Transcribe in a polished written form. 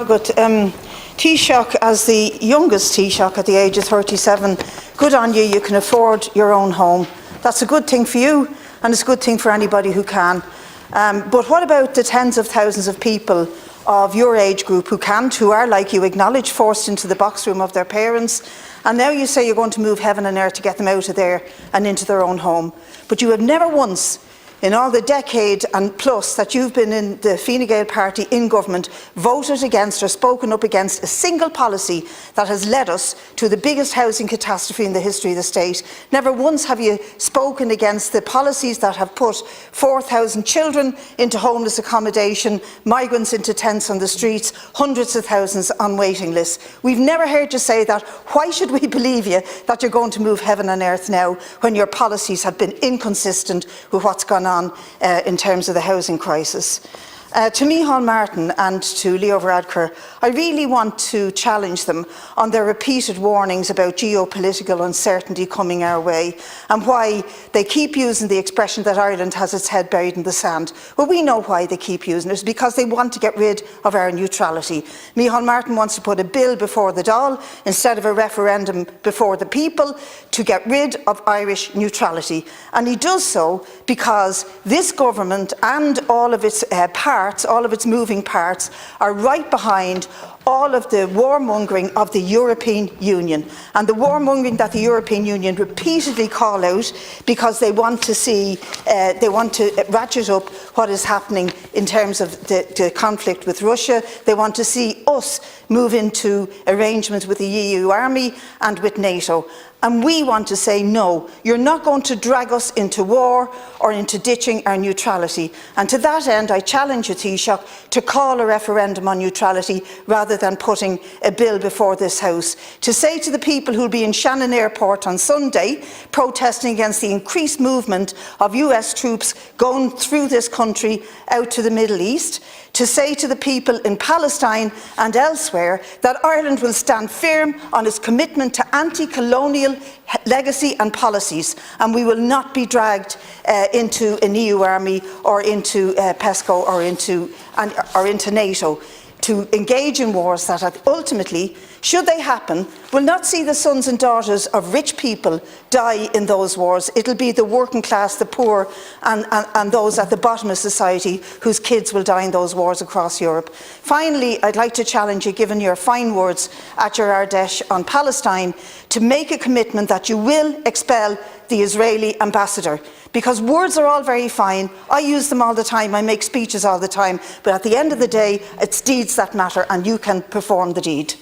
Good. Taoiseach, as the youngest Taoiseach at the age of 37, good on you, you can afford your own home. That's a good thing for you, and it's a good thing for anybody who can. But what about the tens of thousands of people of your age group who can't, who are, like you acknowledge, forced into the box room of their parents, and now you say you're going to move heaven and earth to get them out of there and into their own home. But you have never once, in all the decade and plus that you've been in the Fine Gael party in government, voted against or spoken up against a single policy that has led us to the biggest housing catastrophe in the history of the state. Never once have you spoken against the policies that have put 4,000 children into homeless accommodation, migrants into tents on the streets, hundreds of thousands on waiting lists. We've never heard you say that. Why should we believe you that you're going to move heaven and earth now when your policies have been inconsistent with what's gone on in terms of the housing crisis? To Micheál Martin and to Leo Varadkar, I really want to challenge them on their repeated warnings about geopolitical uncertainty coming our way and why they keep using the expression that Ireland has its head buried in the sand. Well, we know why they keep using it. It's because they want to get rid of our neutrality. Micheál Martin wants to put a bill before the Dáil instead of a referendum before the people to get rid of Irish neutrality. And he does so because this government and all of its all of its moving parts are right behind all of the warmongering of the European Union, and the warmongering that the European Union repeatedly call out because they want to see, they want to ratchet up what is happening in terms of the conflict with Russia. They want to see us move into arrangements with the EU army and with NATO. And we want to say, no, you're not going to drag us into war or into ditching our neutrality. And to that end, I challenge you, Taoiseach, to call a referendum on neutrality rather than putting a bill before this House. To say to the people who will be in Shannon Airport on Sunday, protesting against the increased movement of US troops going through this country out to the Middle East, to say to the people in Palestine and elsewhere that Ireland will stand firm on its commitment to anti-colonial legacy and policies, and we will not be dragged into an EU army or into PESCO or into NATO to engage in wars that ultimately, should they happen, will not see the sons and daughters of rich people die in those wars. It'll be the working class, the poor and those at the bottom of society whose kids will die in those wars across Europe. Finally, I'd like to challenge you, given your fine words at your Ardèche on Palestine, to make a commitment that you will expel the Israeli ambassador. Because words are all very fine, I use them all the time, I make speeches all the time, but at the end of the day, it's deeds that matter, and you can perform the deed.